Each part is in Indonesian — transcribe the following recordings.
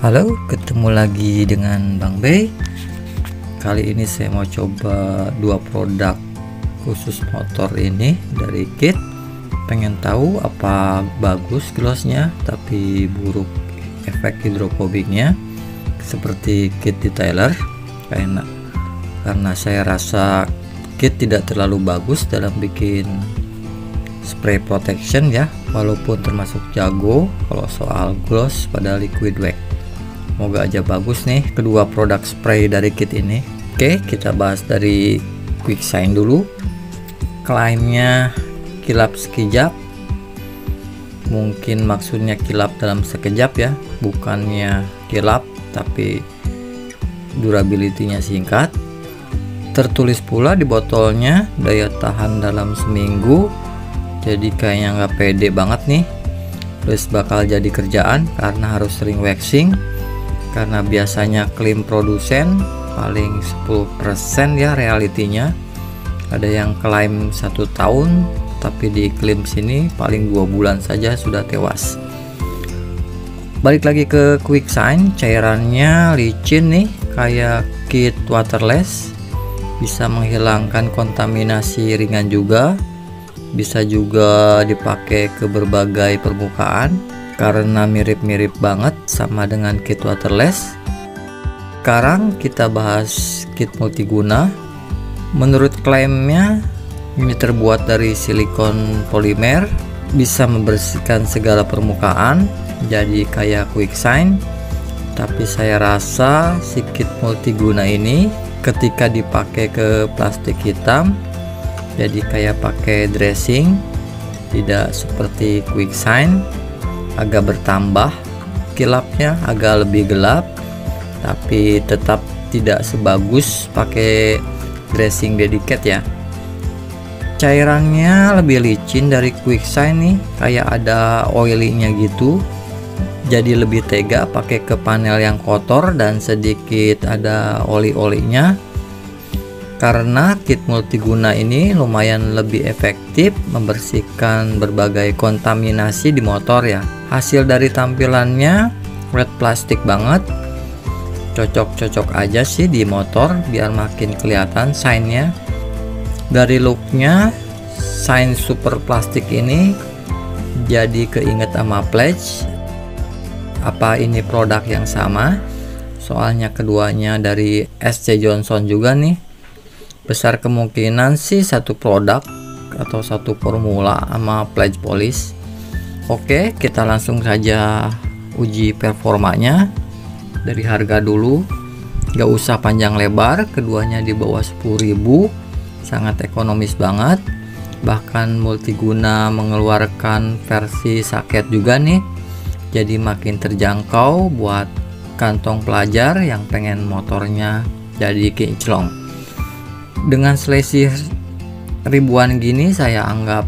Halo, ketemu lagi dengan Bang Bey. Kali ini saya mau coba dua produk khusus motor ini dari Kit. Pengen tahu apa bagus glossnya tapi buruk efek hidrofobiknya seperti Kit Detailer. Karena saya rasa Kit tidak terlalu bagus dalam bikin spray protection ya, walaupun termasuk jago kalau soal gloss pada liquid wax. Semoga aja bagus nih kedua produk spray dari Kit ini. Oke, kita bahas dari quick shine dulu. Klaimnya kilap sekejap, mungkin maksudnya kilap dalam sekejap ya, bukannya kilap tapi durability-nya singkat. Tertulis pula di botolnya daya tahan dalam seminggu, jadi kayaknya nggak pede banget nih. Terus bakal jadi kerjaan karena harus sering waxing, karena biasanya klaim produsen paling 10% ya realitinya. Ada yang klaim 1 tahun tapi di klaim sini paling 2 bulan saja sudah tewas. Balik lagi ke quick shine, cairannya licin nih kayak Kit waterless, bisa menghilangkan kontaminasi ringan juga, bisa juga dipakai ke berbagai permukaan karena mirip-mirip banget sama dengan Kit waterless. Sekarang kita bahas Kit multiguna. Menurut klaimnya ini terbuat dari silikon polimer, bisa membersihkan segala permukaan, jadi kayak quick shine. Tapi saya rasa si Kit multiguna ini ketika dipakai ke plastik hitam jadi kayak pakai dressing, tidak seperti quick shine. Agak bertambah kilapnya, agak lebih gelap, tapi tetap tidak sebagus pakai dressing dedicated ya. Cairannya lebih licin dari quick shine nih, kayak ada oily-nya gitu, jadi lebih tega pakai ke panel yang kotor dan sedikit ada oli-olinya. Karena Kit multiguna ini lumayan lebih efektif membersihkan berbagai kontaminasi di motor ya. Hasil dari tampilannya wet plastik banget, cocok-cocok aja sih di motor biar makin kelihatan shine-nya. Dari looknya shine super plastik ini jadi keinget sama Pledge. Apa ini produk yang sama? Soalnya keduanya dari SC Johnson juga nih. Besar kemungkinan sih satu produk atau satu formula sama Pledge Polish. Oke, kita langsung saja uji performanya. Dari harga dulu, gak usah panjang lebar, keduanya di bawah 10.000, sangat ekonomis banget. Bahkan multiguna mengeluarkan versi saket juga nih, jadi makin terjangkau buat kantong pelajar yang pengen motornya jadi kinclong. Dengan selisih ribuan gini saya anggap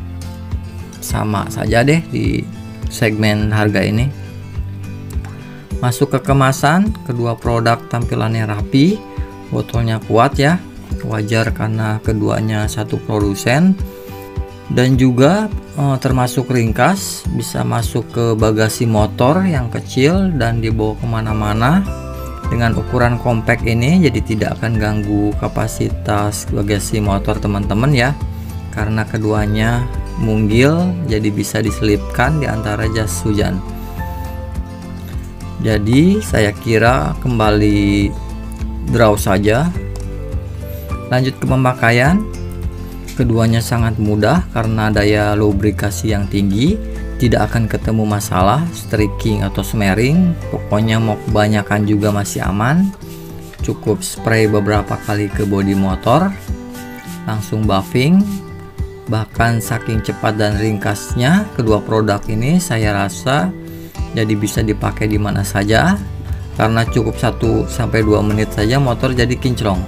sama saja deh di segmen harga ini. Masuk ke kemasan, kedua produk tampilannya rapi, botolnya kuat ya, wajar karena keduanya satu produsen, dan juga termasuk ringkas, bisa masuk ke bagasi motor yang kecil dan dibawa kemana-mana. Dengan ukuran compact ini jadi tidak akan ganggu kapasitas bagasi motor teman-teman ya, karena keduanya munggil, jadi bisa diselipkan di antara jas hujan. Jadi saya kira kembali draw saja. Lanjut ke pemakaian, keduanya sangat mudah karena daya lubrikasi yang tinggi, tidak akan ketemu masalah streaking atau smearing. Pokoknya mau kebanyakan juga masih aman. Cukup spray beberapa kali ke bodi motor, langsung buffing. Bahkan saking cepat dan ringkasnya kedua produk ini, saya rasa jadi bisa dipakai di mana saja, karena cukup 1-2 menit saja motor jadi kinclong.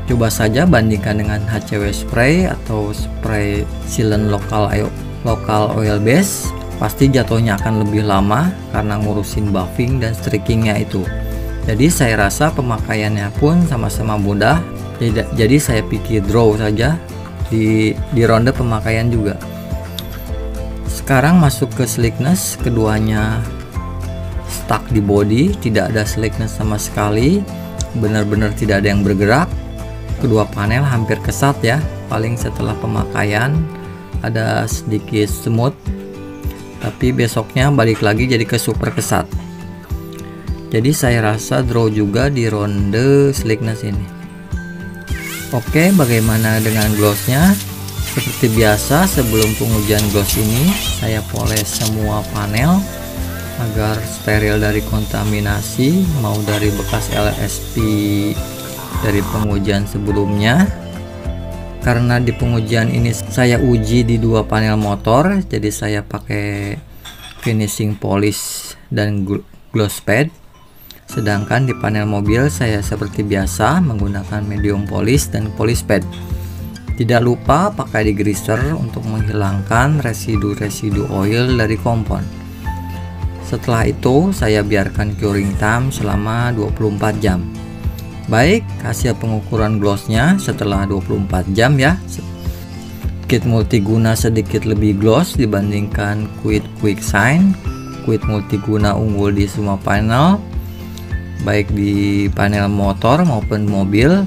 Coba saja bandingkan dengan HCW spray atau spray sealant lokal oil base, pasti jatuhnya akan lebih lama karena ngurusin buffing dan streakingnya itu. Jadi saya rasa pemakaiannya pun sama-sama mudah. Jadi saya pikir draw saja di ronde pemakaian juga. Sekarang masuk ke sleekness, keduanya stuck di body, tidak ada slackness sama sekali, benar-benar tidak ada yang bergerak. Kedua panel hampir kesat ya, paling setelah pemakaian ada sedikit smooth, tapi besoknya balik lagi jadi ke super kesat. Jadi saya rasa draw juga di ronde slackness ini. Oke, bagaimana dengan glossnya? Seperti biasa sebelum pengujian gloss ini saya poles semua panel agar steril dari kontaminasi, mau dari bekas LSP dari pengujian sebelumnya. Karena di pengujian ini saya uji di dua panel motor, jadi saya pakai finishing polish dan gloss pad. Sedangkan di panel mobil saya seperti biasa menggunakan medium polish dan polish pad. Tidak lupa pakai degreaser untuk menghilangkan residu-residu oil dari kompon. Setelah itu saya biarkan curing time selama 24 jam. Baik, hasil pengukuran glossnya setelah 24 jam ya. Kit multiguna sedikit lebih gloss dibandingkan Quid Quick Shine. Quid multiguna unggul di semua panel, baik di panel motor maupun mobil.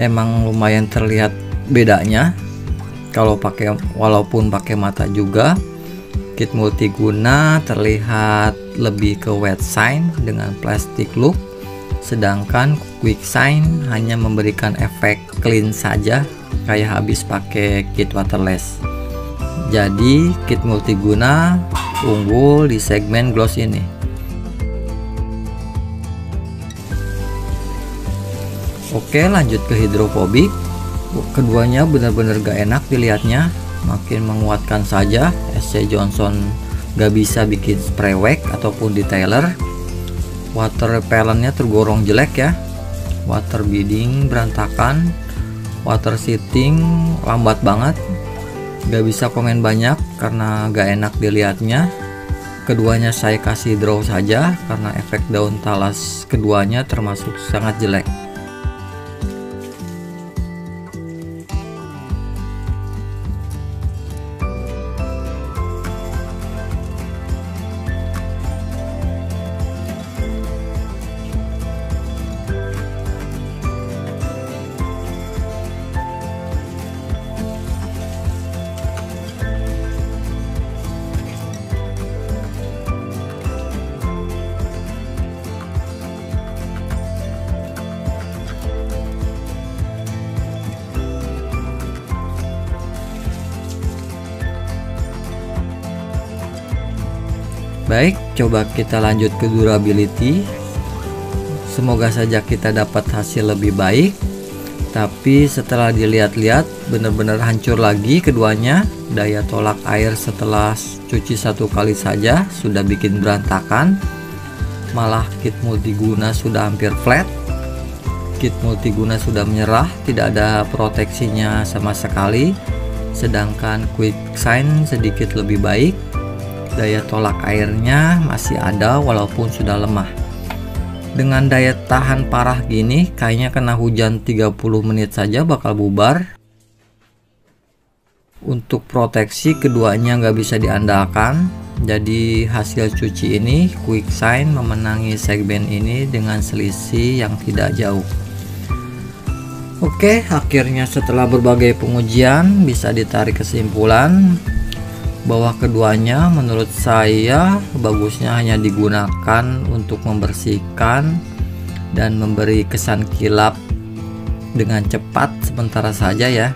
Emang lumayan terlihat bedanya kalau walaupun pakai mata juga. Kit multiguna terlihat lebih ke wet shine dengan plastic look, sedangkan quick shine hanya memberikan efek clean saja kayak habis pakai kit waterless. Jadi kit multiguna unggul di segmen gloss ini. Oke, lanjut ke hidrofobik. Keduanya benar-benar gak enak dilihatnya, makin menguatkan saja. SC Johnson gak bisa bikin spray wax ataupun detailer. Water repellentnya tergolong jelek ya, water beading berantakan, water seating lambat banget. Gak bisa komen banyak karena gak enak dilihatnya. Keduanya saya kasih draw saja karena efek daun talas keduanya termasuk sangat jelek. Baik, coba kita lanjut ke durability. Semoga saja kita dapat hasil lebih baik. Tapi setelah dilihat-lihat benar-benar hancur lagi keduanya. Daya tolak air setelah cuci satu kali saja sudah bikin berantakan. Malah kit multiguna sudah hampir flat. Kit multiguna sudah menyerah, tidak ada proteksinya sama sekali. Sedangkan quick shine sedikit lebih baik. Daya tolak airnya masih ada walaupun sudah lemah. Dengan daya tahan parah gini, kayaknya kena hujan 30 menit saja bakal bubar. Untuk proteksi keduanya nggak bisa diandalkan. Jadi hasil cuci ini quick shine memenangi segmen ini dengan selisih yang tidak jauh. Oke, akhirnya setelah berbagai pengujian bisa ditarik kesimpulan bahwa keduanya menurut saya bagusnya hanya digunakan untuk membersihkan dan memberi kesan kilap dengan cepat sementara saja ya,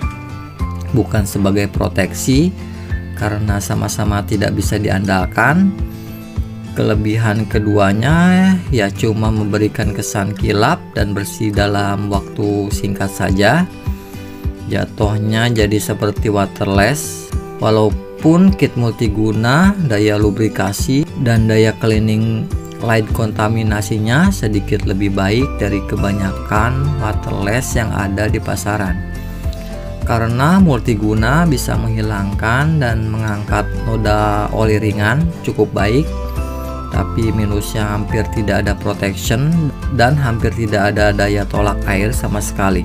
bukan sebagai proteksi karena sama-sama tidak bisa diandalkan. Kelebihan keduanya ya cuma memberikan kesan kilap dan bersih dalam waktu singkat saja. Jatuhnya jadi seperti waterless, walaupun kit multiguna daya lubrikasi dan daya cleaning light kontaminasinya sedikit lebih baik dari kebanyakan waterless yang ada di pasaran. Karena multiguna bisa menghilangkan dan mengangkat noda oli ringan cukup baik, tapi minusnya hampir tidak ada protection dan hampir tidak ada daya tolak air sama sekali.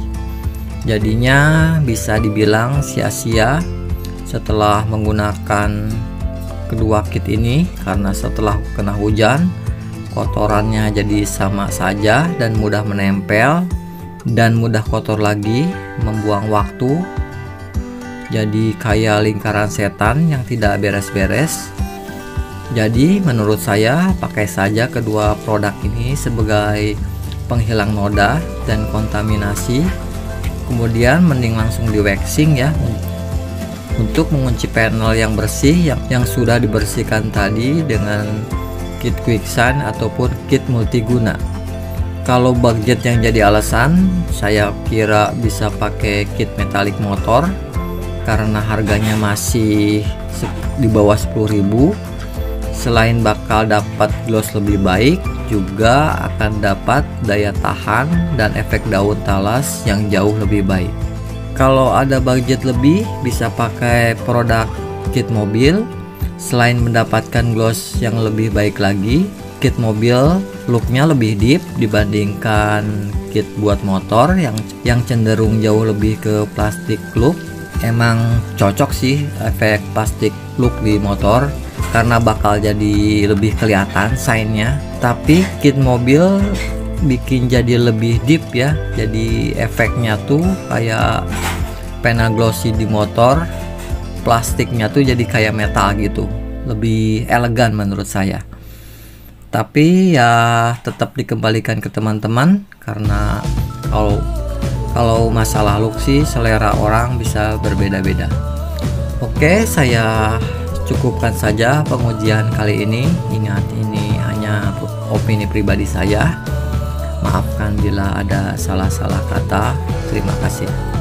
Jadinya bisa dibilang sia-sia setelah menggunakan kedua kit ini, karena setelah kena hujan kotorannya jadi sama saja dan mudah menempel dan mudah kotor lagi, membuang waktu, jadi kayak lingkaran setan yang tidak beres-beres. Jadi menurut saya pakai saja kedua produk ini sebagai penghilang noda dan kontaminasi. Kemudian mending langsung di waxing ya, untuk mengunci panel yang bersih yang sudah dibersihkan tadi dengan kit quickshine ataupun kit multiguna. Kalau budget yang jadi alasan, saya kira bisa pakai kit metalik motor karena harganya masih di bawah 10.000. Selain bakal dapat gloss lebih baik, juga akan dapat daya tahan dan efek daun talas yang jauh lebih baik. Kalau ada budget lebih, bisa pakai produk kit mobil. Selain mendapatkan gloss yang lebih baik lagi, kit mobil looknya lebih deep dibandingkan kit buat motor yang cenderung jauh lebih ke plastik look. Emang cocok sih efek plastik look di motor karena bakal jadi lebih kelihatan shine-nya. Tapi kit mobil bikin jadi lebih deep ya, jadi efeknya tuh kayak panel glossy di motor, plastiknya tuh jadi kayak metal gitu, lebih elegan menurut saya. Tapi ya tetap dikembalikan ke teman-teman, karena kalau masalah look sih selera orang bisa berbeda-beda. Oke, saya cukupkan saja pengujian kali ini. Ingat, ini hanya opini pribadi saya. Maafkan bila ada salah-salah kata. Terima kasih.